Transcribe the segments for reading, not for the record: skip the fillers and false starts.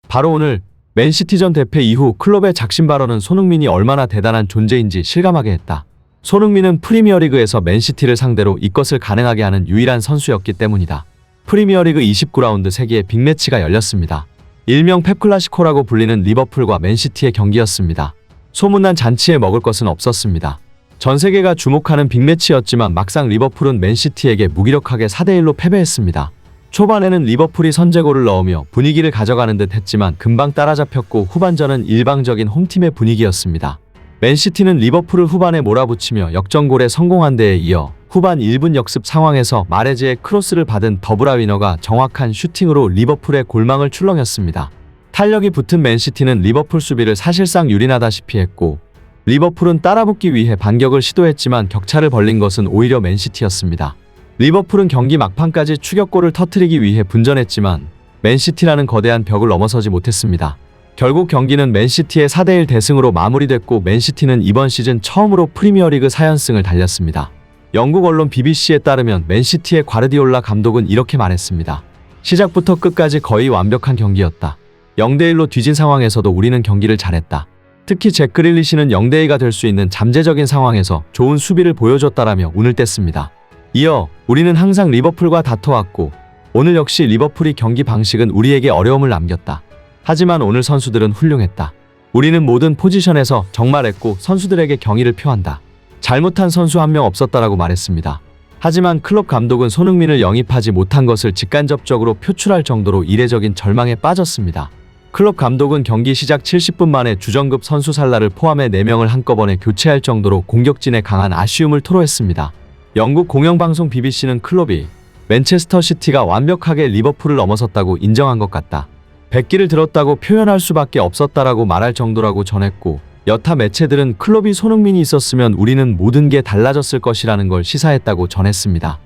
바로 오늘 맨시티전 대패 이후 클럽의 작심 발언은 손흥민이 얼마나 대단한 존재인지 실감하게 했다. 손흥민은 프리미어리그에서 맨시티를 상대로 이것을 가능하게 하는 유일한 선수였기 때문이다. 프리미어리그 29라운드 세기의 빅매치가 열렸습니다. 일명 펩클라시코라고 불리는 리버풀과 맨시티의 경기였습니다. 소문난 잔치에 먹을 것은 없었습니다. 전 세계가 주목하는 빅매치였지만 막상 리버풀은 맨시티에게 무기력하게 4대1로 패배했습니다. 초반에는 리버풀이 선제골을 넣으며 분위기를 가져가는 듯 했지만 금방 따라잡혔고 후반전은 일방적인 홈팀의 분위기였습니다. 맨시티는 리버풀을 후반에 몰아붙이며 역전골에 성공한 데에 이어 후반 1분 역습 상황에서 마레즈의 크로스를 받은 더브라위너가 정확한 슈팅으로 리버풀의 골망을 출렁였습니다. 탄력이 붙은 맨시티는 리버풀 수비를 사실상 유린하다시피 했고 리버풀은 따라붙기 위해 반격을 시도했지만 격차를 벌린 것은 오히려 맨시티였습니다. 리버풀은 경기 막판까지 추격골을 터뜨리기 위해 분전했지만 맨시티라는 거대한 벽을 넘어서지 못했습니다. 결국 경기는 맨시티의 4대1 대승으로 마무리됐고 맨시티는 이번 시즌 처음으로 프리미어리그 4연승을 달렸습니다. 영국 언론 BBC에 따르면 맨시티의 과르디올라 감독은 이렇게 말했습니다. 시작부터 끝까지 거의 완벽한 경기였다. 0대1로 뒤진 상황에서도 우리는 경기를 잘했다. 특히 잭 그릴리시는 0대2가 될 수 있는 잠재적인 상황에서 좋은 수비를 보여줬다라며 운을 뗐습니다. 이어 우리는 항상 리버풀과 다퉈왔고 오늘 역시 리버풀이 경기 방식은 우리에게 어려움을 남겼다. 하지만 오늘 선수들은 훌륭했다. 우리는 모든 포지션에서 정말했고 선수들에게 경의를 표한다. 잘못한 선수 한 명 없었다라고 말했습니다. 하지만 클럽 감독은 손흥민을 영입하지 못한 것을 직간접적으로 표출할 정도로 이례적인 절망에 빠졌습니다. 클럽 감독은 경기 시작 70분 만에 주전급 선수 살라를 포함해 4명을 한꺼번에 교체할 정도로 공격진에 강한 아쉬움을 토로했습니다. 영국 공영방송 BBC는 클럽이 맨체스터 시티가 완벽하게 리버풀을 넘어섰다고 인정한 것 같다. 백기를 들었다고 표현할 수밖에 없었다라고 말할 정도라고 전했고 여타 매체들은 클럽이 손흥민이 있었으면 우리는 모든 게 달라졌을 것이라는 걸 시사했다고 전했습니다.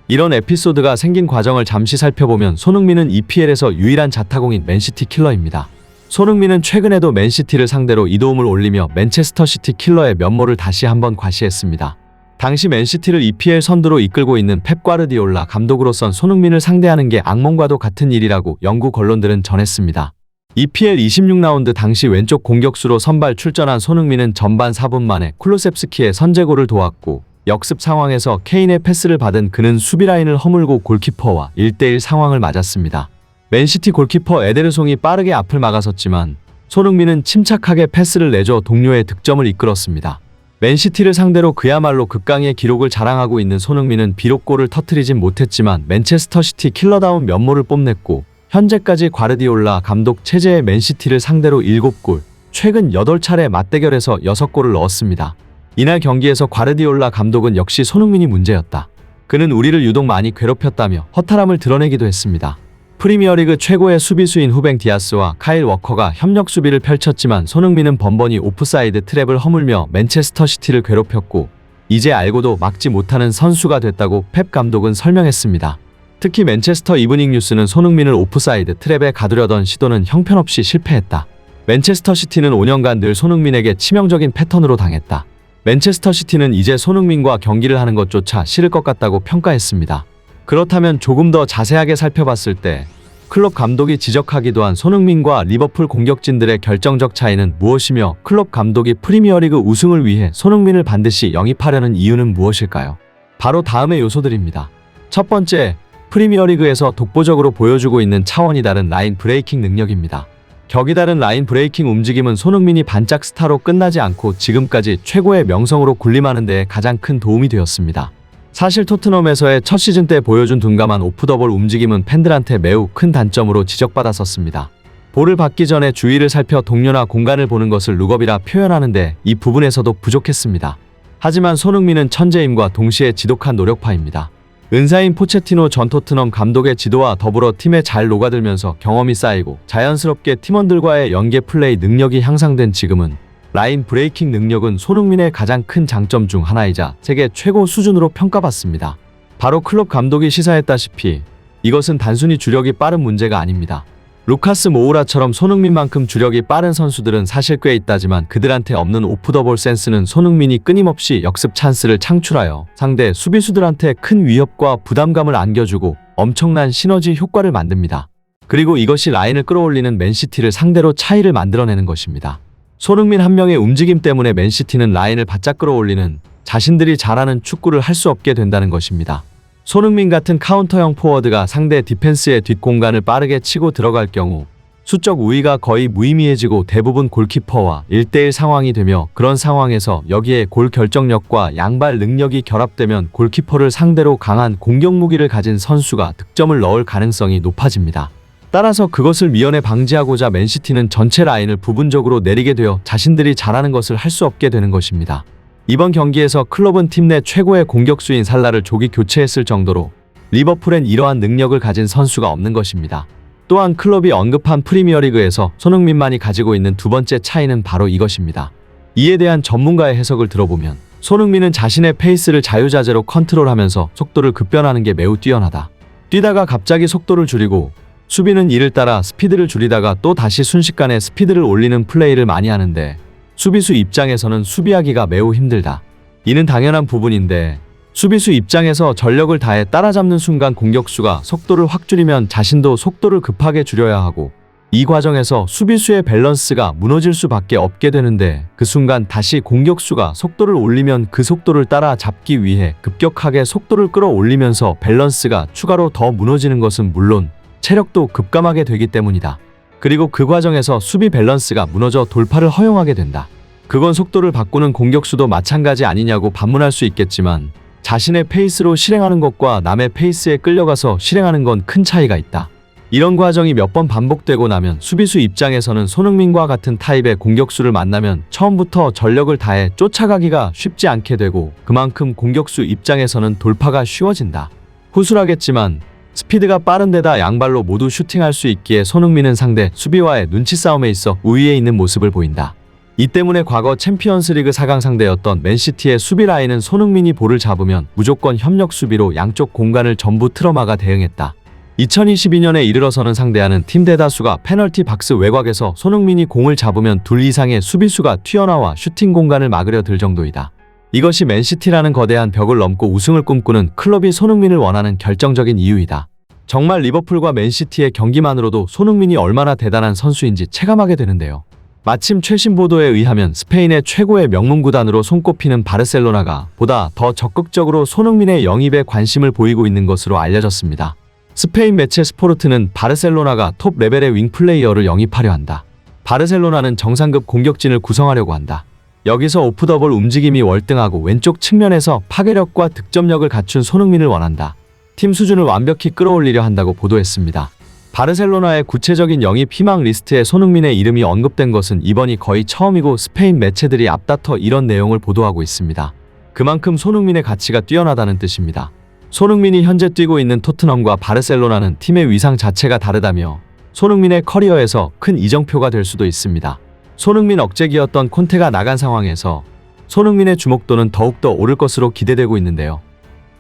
이런 에피소드가 생긴 과정을 잠시 살펴보면 손흥민은 EPL에서 유일한 자타공인 맨시티 킬러입니다. 손흥민은 최근에도 맨시티를 상대로 이도움을 올리며 맨체스터 시티 킬러의 면모를 다시 한번 과시했습니다. 당시 맨시티를 EPL 선두로 이끌고 있는 펩 과르디올라 감독으로선 손흥민을 상대하는 게 악몽과도 같은 일이라고 영국 언론들은 전했습니다. EPL 26라운드 당시 왼쪽 공격수로 선발 출전한 손흥민은 전반 4분 만에 쿨루셉스키의 선제골을 도왔고 역습 상황에서 케인의 패스를 받은 그는 수비라인을 허물고 골키퍼와 1대1 상황을 맞았습니다. 맨시티 골키퍼 에데르송이 빠르게 앞을 막아섰지만 손흥민은 침착하게 패스를 내줘 동료의 득점을 이끌었습니다. 맨시티를 상대로 그야말로 극강의 기록을 자랑하고 있는 손흥민은 비록 골을 터뜨리진 못했지만 맨체스터 시티 킬러다운 면모를 뽐냈고 현재까지 과르디올라 감독 체제의 맨시티를 상대로 7골, 최근 8차례 맞대결에서 6골을 넣었습니다. 이날 경기에서 과르디올라 감독은 역시 손흥민이 문제였다. 그는 우리를 유독 많이 괴롭혔다며 허탈함을 드러내기도 했습니다. 프리미어리그 최고의 수비수인 후뱅 디아스와 카일 워커가 협력 수비를 펼쳤지만 손흥민은 번번이 오프사이드 트랩을 허물며 맨체스터 시티를 괴롭혔고 이제 알고도 막지 못하는 선수가 됐다고 펩 감독은 설명했습니다. 특히 맨체스터 이브닝 뉴스는 손흥민을 오프사이드 트랩에 가두려던 시도는 형편없이 실패했다. 맨체스터 시티는 5년간 늘 손흥민에게 치명적인 패턴으로 당했다. 맨체스터 시티는 이제 손흥민과 경기를 하는 것조차 싫을 것 같다고 평가했습니다. 그렇다면 조금 더 자세하게 살펴봤을 때 클럽 감독이 지적하기도 한 손흥민과 리버풀 공격진들의 결정적 차이는 무엇이며 클럽 감독이 프리미어리그 우승을 위해 손흥민을 반드시 영입하려는 이유는 무엇일까요? 바로 다음의 요소들입니다. 첫 번째, 프리미어리그에서 독보적으로 보여주고 있는 차원이 다른 라인 브레이킹 능력입니다. 격이 다른 라인 브레이킹 움직임은 손흥민이 반짝 스타로 끝나지 않고 지금까지 최고의 명성으로 군림하는 데에 가장 큰 도움이 되었습니다. 사실 토트넘에서의 첫 시즌 때 보여준 둔감한 오프더볼 움직임은 팬들한테 매우 큰 단점으로 지적받았었습니다. 볼을 받기 전에 주위를 살펴 동료나 공간을 보는 것을 룩업이라 표현하는데 이 부분에서도 부족했습니다. 하지만 손흥민은 천재임과 동시에 지독한 노력파입니다. 은사인 포체티노 전 토트넘 감독의 지도와 더불어 팀에 잘 녹아들면서 경험이 쌓이고 자연스럽게 팀원들과의 연계 플레이 능력이 향상된 지금은 라인 브레이킹 능력은 손흥민의 가장 큰 장점 중 하나이자 세계 최고 수준으로 평가받습니다. 바로 클럽 감독이 시사했다시피 이것은 단순히 주력이 빠른 문제가 아닙니다. 루카스 모우라처럼 손흥민만큼 주력이 빠른 선수들은 사실 꽤 있다지만 그들한테 없는 오프더볼 센스는 손흥민이 끊임없이 역습 찬스를 창출하여 상대 수비수들한테 큰 위협과 부담감을 안겨주고 엄청난 시너지 효과를 만듭니다. 그리고 이것이 라인을 끌어올리는 맨시티를 상대로 차이를 만들어내는 것입니다. 손흥민 한 명의 움직임 때문에 맨시티는 라인을 바짝 끌어올리는 자신들이 잘하는 축구를 할 수 없게 된다는 것입니다. 손흥민 같은 카운터형 포워드가 상대 디펜스의 뒷공간을 빠르게 치고 들어갈 경우 수적 우위가 거의 무의미해지고 대부분 골키퍼와 1대1 상황이 되며, 그런 상황에서 여기에 골 결정력과 양발 능력이 결합되면 골키퍼를 상대로 강한 공격 무기를 가진 선수가 득점을 넣을 가능성이 높아집니다. 따라서 그것을 미연에 방지하고자 맨시티는 전체 라인을 부분적으로 내리게 되어 자신들이 잘하는 것을 할 수 없게 되는 것입니다. 이번 경기에서 클럽은 팀 내 최고의 공격수인 살라를 조기 교체했을 정도로 리버풀엔 이러한 능력을 가진 선수가 없는 것입니다. 또한 클럽이 언급한 프리미어리그에서 손흥민만이 가지고 있는 두 번째 차이는 바로 이것입니다. 이에 대한 전문가의 해석을 들어보면 손흥민은 자신의 페이스를 자유자재로 컨트롤하면서 속도를 급변하는 게 매우 뛰어나다. 뛰다가 갑자기 속도를 줄이고, 수비는 이를 따라 스피드를 줄이다가 또 다시 순식간에 스피드를 올리는 플레이를 많이 하는데, 수비수 입장에서는 수비하기가 매우 힘들다. 이는 당연한 부분인데, 수비수 입장에서 전력을 다해 따라잡는 순간 공격수가 속도를 확 줄이면 자신도 속도를 급하게 줄여야 하고, 이 과정에서 수비수의 밸런스가 무너질 수밖에 없게 되는데, 그 순간 다시 공격수가 속도를 올리면 그 속도를 따라잡기 위해 급격하게 속도를 끌어올리면서 밸런스가 추가로 더 무너지는 것은 물론 체력도 급감하게 되기 때문이다. 그리고 그 과정에서 수비 밸런스가 무너져 돌파를 허용하게 된다. 그건 속도를 바꾸는 공격수도 마찬가지 아니냐고 반문할 수 있겠지만, 자신의 페이스로 실행하는 것과 남의 페이스에 끌려가서 실행하는 건 큰 차이가 있다. 이런 과정이 몇 번 반복되고 나면 수비수 입장에서는 손흥민과 같은 타입의 공격수를 만나면 처음부터 전력을 다해 쫓아가기가 쉽지 않게 되고, 그만큼 공격수 입장에서는 돌파가 쉬워진다. 후술하겠지만 스피드가 빠른 데다 양발로 모두 슈팅할 수 있기에 손흥민은 상대 수비와의 눈치 싸움에 있어 우위에 있는 모습을 보인다. 이 때문에 과거 챔피언스리그 4강 상대였던 맨시티의 수비 라인은 손흥민이 볼을 잡으면 무조건 협력 수비로 양쪽 공간을 전부 틀어막아 대응했다. 2022년에 이르러서는 상대하는 팀 대다수가 페널티 박스 외곽에서 손흥민이 공을 잡으면 둘 이상의 수비수가 튀어나와 슈팅 공간을 막으려 들 정도이다. 이것이 맨시티라는 거대한 벽을 넘고 우승을 꿈꾸는 클럽이 손흥민을 원하는 결정적인 이유이다. 정말 리버풀과 맨시티의 경기만으로도 손흥민이 얼마나 대단한 선수인지 체감하게 되는데요. 마침 최신 보도에 의하면 스페인의 최고의 명문 구단으로 손꼽히는 바르셀로나가 보다 더 적극적으로 손흥민의 영입에 관심을 보이고 있는 것으로 알려졌습니다. 스페인 매체 스포르트는 바르셀로나가 톱 레벨의 윙플레이어를 영입하려 한다. 바르셀로나는 정상급 공격진을 구성하려고 한다. 여기서 오프 더 볼 움직임이 월등하고 왼쪽 측면에서 파괴력과 득점력을 갖춘 손흥민을 원한다. 팀 수준을 완벽히 끌어올리려 한다고 보도했습니다. 바르셀로나의 구체적인 영입 희망 리스트에 손흥민의 이름이 언급된 것은 이번이 거의 처음이고, 스페인 매체들이 앞다퉈 이런 내용을 보도하고 있습니다. 그만큼 손흥민의 가치가 뛰어나다는 뜻입니다. 손흥민이 현재 뛰고 있는 토트넘과 바르셀로나는 팀의 위상 자체가 다르다며 손흥민의 커리어에서 큰 이정표가 될 수도 있습니다. 손흥민 억제기였던 콘테가 나간 상황에서 손흥민의 주목도는 더욱더 오를 것으로 기대되고 있는데요.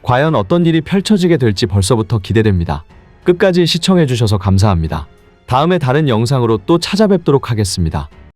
과연 어떤 일이 펼쳐지게 될지 벌써부터 기대됩니다. 끝까지 시청해주셔서 감사합니다. 다음에 다른 영상으로 또 찾아뵙도록 하겠습니다.